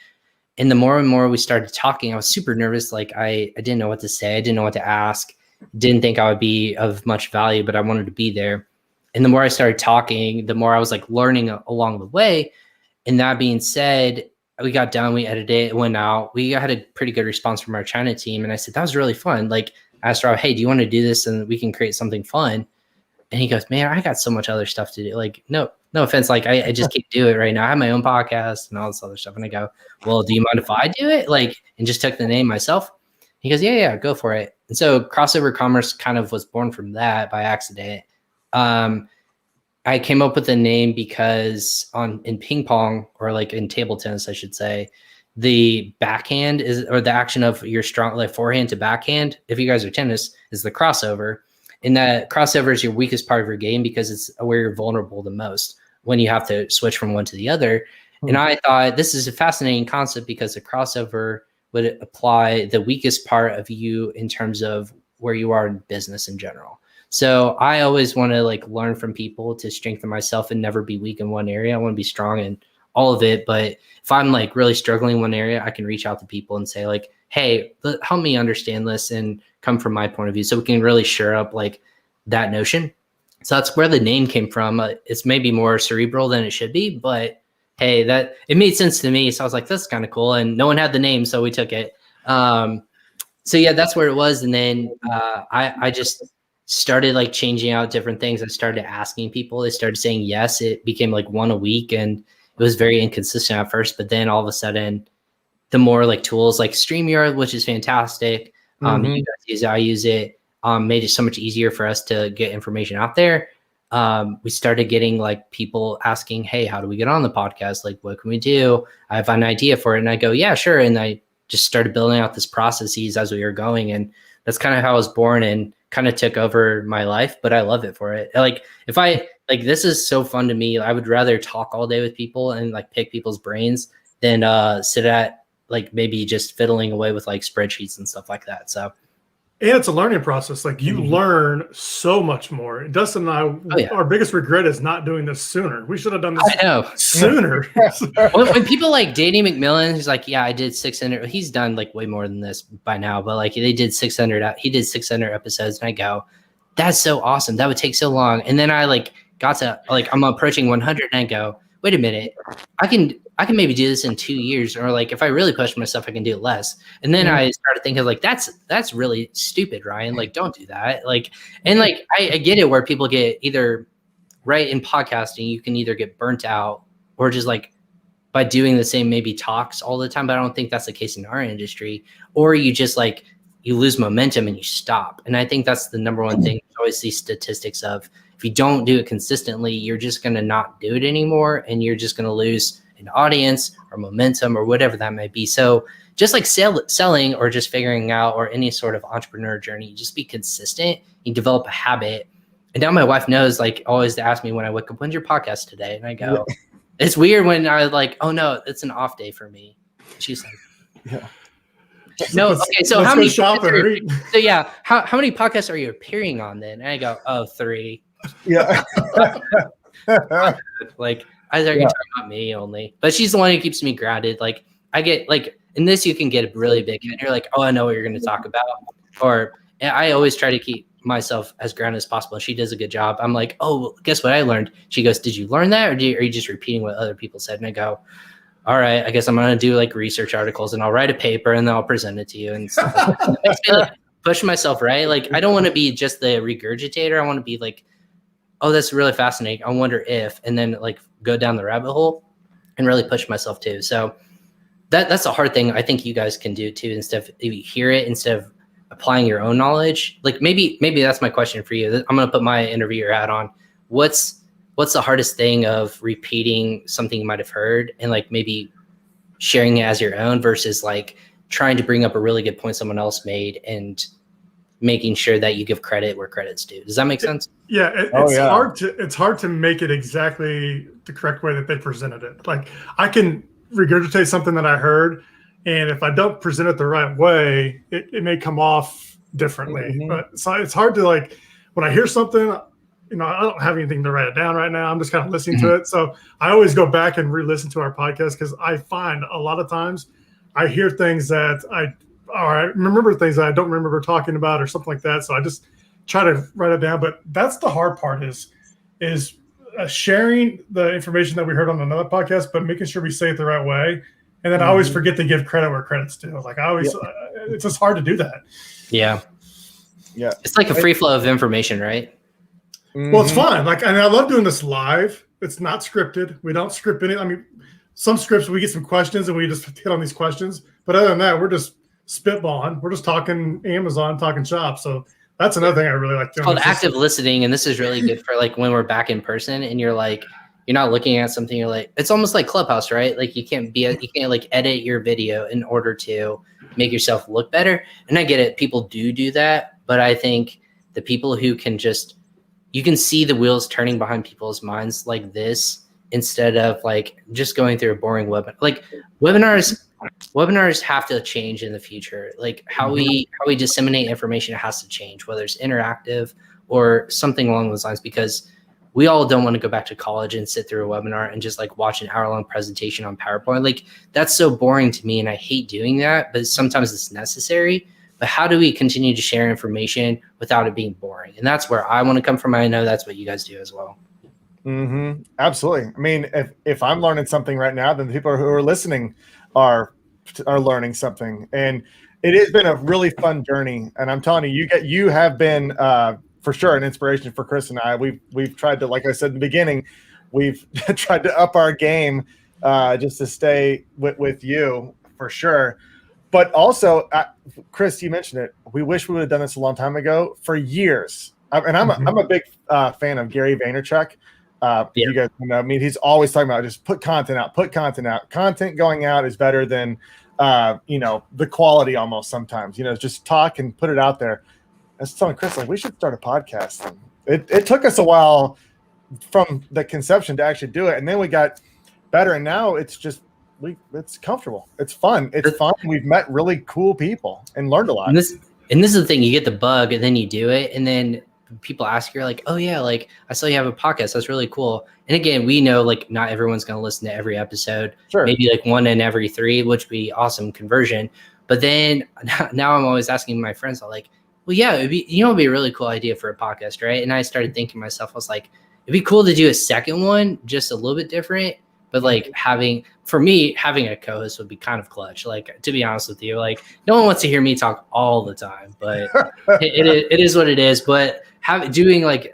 And the more and more we started talking, I was super nervous. Like I didn't know what to say. I didn't know what to ask. Didn't think I would be of much value, but I wanted to be there. And the more I started talking, the more I was like learning along the way. And that being said, we got done, we edited it, it went out. We had a pretty good response from our China team. And I said, that was really fun. Like I asked Rob, hey, do you want to do this and we can create something fun? And he goes, man, I got so much other stuff to do. Like, no offense. Like I just can't do it right now. I have my own podcast and all this other stuff. And I go, well, do you mind if I do it? Like, and just took the name myself. He goes, yeah, go for it. And so Crossover Commerce kind of was born from that by accident. I came up with the name because in ping pong, or like in table tennis, I should say, the backhand is, or the action of your strong, like forehand to backhand, if you guys are tennis, is the crossover. And that crossover is your weakest part of your game, because it's where you're vulnerable the most when you have to switch from one to the other. And I thought this is a fascinating concept, because the crossover would apply the weakest part of you in terms of where you are in business in general. So I always want to like learn from people to strengthen myself and never be weak in one area. I want to be strong in all of it. But if I'm like really struggling in one area, I can reach out to people and say like, hey, help me understand this and come from my point of view, so we can really shore up like that notion. So that's where the name came from. It's maybe more cerebral than it should be, but hey, that it made sense to me. So I was like, that's kind of cool. And no one had the name, so we took it. So yeah, that's where it was. And then I just started like changing out different things. I started asking people. They started saying yes. It became like one a week, and it was very inconsistent at first. But then all of a sudden, the more like tools like StreamYard, which is fantastic, you guys use it, I use it, made it so much easier for us to get information out there. We started getting like people asking, hey, how do we get on the podcast? Like, what can we do? I have an idea for it. And I go, yeah, sure. And I just started building out this processes as we were going. And that's kind of how I was born, and kind of took over my life, but I love it for it. Like if I like, this is so fun to me. I would rather talk all day with people and like pick people's brains than sit at like maybe just fiddling away with like spreadsheets and stuff like that. So. And it's a learning process. Like you learn so much more. Dustin and I, our biggest regret is not doing this sooner. We should have done this sooner. when people like Danny McMillan, who's like, yeah, I did 600. He's done like way more than this by now, but like they did 600. He did 600 episodes, and I go, that's so awesome. That would take so long. And then I like got to like I'm approaching 100, and I go, wait a minute, I can maybe do this in 2 years, or like if I really push myself, I can do it less. And then I started thinking like that's really stupid, Ryan. Like don't do that. Like and like I get it where people get either right in podcasting, you can either get burnt out or just like by doing the same maybe talks all the time. But I don't think that's the case in our industry. Or you just like you lose momentum and you stop. And I think that's the number one thing. You always see statistics of if you don't do it consistently, you're just going to not do it anymore. And you're just going to lose an audience or momentum or whatever that might be. So just like selling or just figuring out or any sort of entrepreneur journey, just be consistent. You develop a habit. And now my wife knows, like, always to ask me when I wake up, when's your podcast today? And I go, it's weird when I like, oh no, it's an off day for me. She's like, no, okay. So how many? So yeah, how many podcasts are you appearing on then? And I go, oh, 3. Yeah. Like I thought you're talking about me only, but she's the one who keeps me grounded. Like I get like in this, you can get really big, and you're like, oh, I know what you're going to talk about. Or I always try to keep myself as grounded as possible. And she does a good job. I'm like, oh, well, guess what I learned? She goes, did you learn that, or are you just repeating what other people said? And I go, all right, I guess I'm going to do like research articles, and I'll write a paper, and then I'll present it to you and stuff like that. It makes me like push myself, right? Like I don't want to be just the regurgitator. I want to be like, oh, that's really fascinating. I wonder if, and then like go down the rabbit hole and really push myself too. So that's a hard thing I think you guys can do too. Instead of if you hear it, instead of applying your own knowledge, like maybe that's my question for you. I'm going to put my interviewer hat on. What's the hardest thing of repeating something you might've heard and like maybe sharing it as your own versus like trying to bring up a really good point someone else made and making sure that you give credit where credit's due. Does that make sense? Yeah, it's hard to make it exactly the correct way that they presented it. Like I can regurgitate something that I heard, and if I don't present it the right way, it may come off differently. But so it's hard to like when I hear something, I don't have anything to write it down right now. I'm just kind of listening to it. So I always go back and re-listen to our podcast because I find a lot of times I hear things that I remember things that I don't remember talking about or something like that. So I just try to write it down. But that's the hard part is sharing the information that we heard on another podcast, but making sure we say it the right way. And then I always forget to give credit where credit's due. Like I always, it's just hard to do that. Yeah. Yeah. It's like a free flow of information, right? Well, it's fun. Like, and I love doing this live. It's not scripted. We don't script any. I mean, some scripts we get some questions and we just hit on these questions. But other than that, we're just spitballing. We're just talking Amazon, talking shop. So that's another thing I really like doing. It's called active listening, and this is really good for like when we're back in person and you're like, you're not looking at something. You're like, it's almost like Clubhouse, right? Like you can't like edit your video in order to make yourself look better. And I get it. People do that. But I think the people who can just, you can see the wheels turning behind people's minds like this instead of like just going through a boring webinar. Like webinars have to change in the future. Like how we disseminate information has to change, whether it's interactive or something along those lines, because we all don't want to go back to college and sit through a webinar and just like watch an hour-long presentation on PowerPoint. Like that's so boring to me, and I hate doing that, but sometimes it's necessary. But how do we continue to share information without it being boring? And that's where I want to come from. I know that's what you guys do as well. Mm-hmm. Absolutely. I mean, if I'm learning something right now, then the people who are listening are learning something. And it has been a really fun journey. And I'm telling you, you have been for sure an inspiration for Chris and I. We've tried to, like I said in the beginning, we've tried to up our game just to stay with you for sure. But also, Chris, you mentioned it. We wish we would have done this a long time ago. For years, and I'm a big fan of Gary Vaynerchuk. You guys know. I mean, he's always talking about just put content out. Content going out is better than the quality almost sometimes. Just talk and put it out there. I was telling Chris, like, we should start a podcast. And it took us a while from the conception to actually do it, and then we got better. And now it's just it's comfortable. It's fun. It's fun. We've met really cool people and learned a lot. And this is the thing: you get the bug, and then you do it, and then people ask you, like, "Oh yeah, like I saw you have a podcast. That's really cool." And again, we know like not everyone's going to listen to every episode. Sure. Maybe like 1 in every 3, which would be awesome conversion. But then now I'm always asking my friends, I'm like, "Well, yeah, it'd be a really cool idea for a podcast, right?" And I started thinking to myself, I was like, "It'd be cool to do a second one, just a little bit different." But like having a co-host would be kind of clutch. Like, to be honest with you, like no one wants to hear me talk all the time, but it is what it is. But doing like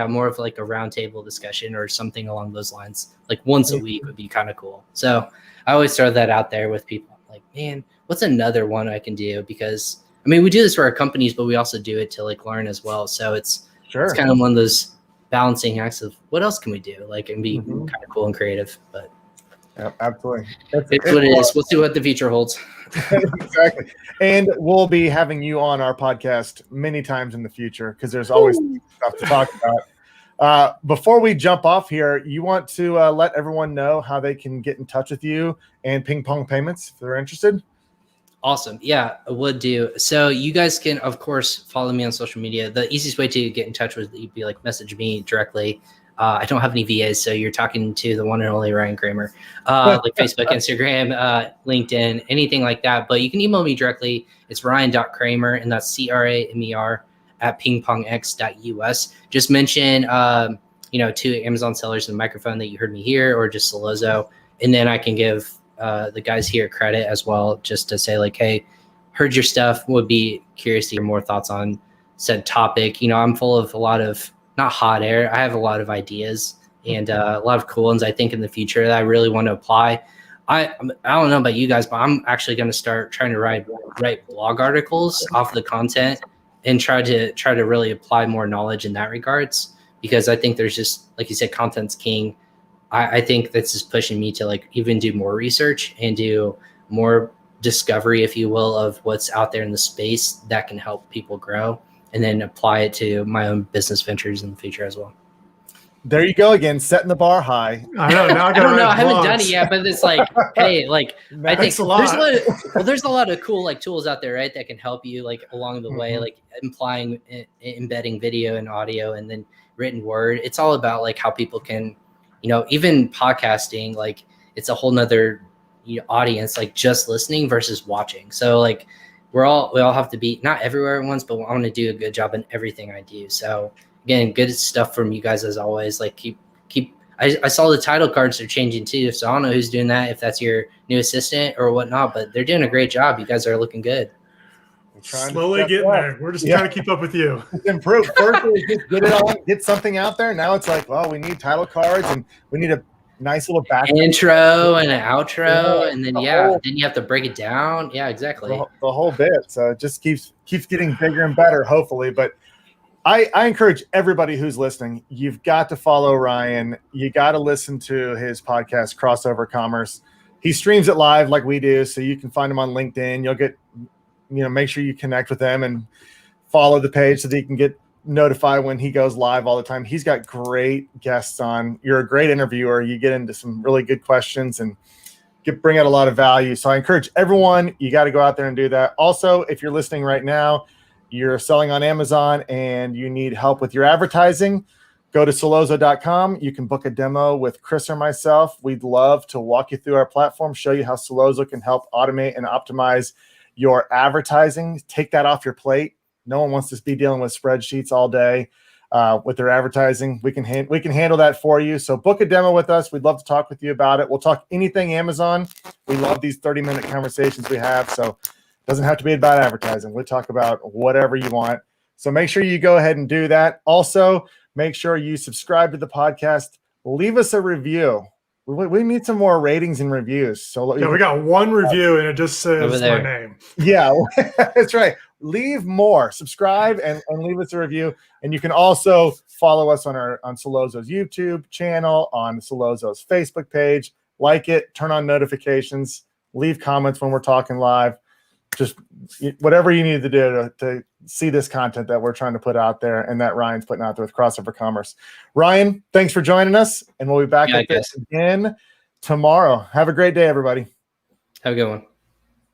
more of like a roundtable discussion or something along those lines, like once a week would be kind of cool. So I always throw that out there with people. Like, man, what's another one I can do? Because I mean, we do this for our companies, but we also do it to like learn as well. So it's kind of one of those balancing acts of what else can we do, like, and be kind of cool and creative. But yeah, absolutely, it's what it is. We'll see what the future holds. Exactly. And we'll be having you on our podcast many times in the future because there's always stuff to talk about. Before we jump off here, you want to let everyone know how they can get in touch with you and PingPong Payments if they're interested? Awesome. Yeah, I would do. So you guys can, of course, follow me on social media. The easiest way to get in touch with would be like message me directly. I don't have any VAs, so you're talking to the one and only Ryan Cramer, like Facebook, Instagram, LinkedIn, anything like that. But you can email me directly. It's ryan.cramer, and that's CRAMER @pingpongx.us. Just mention, to Amazon sellers and microphone that you heard me here, or just Solozo, and then I can give the guys here credit as well, just to say like, hey, heard your stuff, would be curious to hear more thoughts on said topic. I'm full of a lot of not hot air. I have a lot of ideas and a lot of cool ones I think in the future that I really want to apply. I don't know about you guys, but I'm actually going to start trying to write blog articles off the content and try to really apply more knowledge in that regards, because I think there's just, like you said, content's king. I think that's just pushing me to like even do more research and do more discovery, if you will, of what's out there in the space that can help people grow, and then apply it to my own business ventures in the future as well. There you go again, setting the bar high. I know. Now I don't know. I haven't done it yet, but it's like, hey, like I think there's a lot of cool like tools out there, right, that can help you like along the way, like embedding video and audio and then written word. It's all about like how people can, even podcasting, like it's a whole nother audience, like just listening versus watching. So like we all have to be not everywhere at once, but I want to do a good job in everything I do. So again, good stuff from you guys as always. Like keep. I saw the title cards are changing too, so I don't know who's doing that, if that's your new assistant or whatnot, but they're doing a great job. You guys are looking good. Slowly getting there. We're just trying to keep up with you. Improve. First, just get something out there. Now it's like, well, we need title cards and we need a nice little back intro and an outro, and then then you have to break it down. Yeah, exactly. The whole bit. So it just keeps getting bigger and better, hopefully. But I encourage everybody who's listening, you've got to follow Ryan. You got to listen to his podcast, Crossover Commerce. He streams it live like we do, so you can find him on LinkedIn. You'll get, make sure you connect with him and follow the page so that you can get notified when he goes live all the time. He's got great guests on. You're a great interviewer. You get into some really good questions and bring out a lot of value. So I encourage everyone, you got to go out there and do that. Also, if you're listening right now, you're selling on Amazon and you need help with your advertising, go to Solozo.com. You can book a demo with Chris or myself. We'd love to walk you through our platform, show you how Solozo can help automate and optimize your advertising. Take that off your plate. No one wants to be dealing with spreadsheets all day with their advertising. We can handle that for you. So book a demo with us. We'd love to talk with you about it. We'll talk anything Amazon. We love these 30-minute conversations we have. So doesn't have to be about advertising. We'll talk about whatever you want. So make sure you go ahead and do that. Also, make sure you subscribe to the podcast. Leave us a review. We need some more ratings and reviews. So we got one review and it just says my name. Yeah, that's right. Leave more. Subscribe and leave us a review. And you can also follow us on Solozo's YouTube channel, on Solozo's Facebook page. Like it, turn on notifications, leave comments when we're talking live. Just whatever you need to do to see this content that we're trying to put out there and that Ryan's putting out there with Crossover Commerce. Ryan, thanks for joining us, and we'll be back at this again tomorrow. Have a great day, everybody. Have a good one.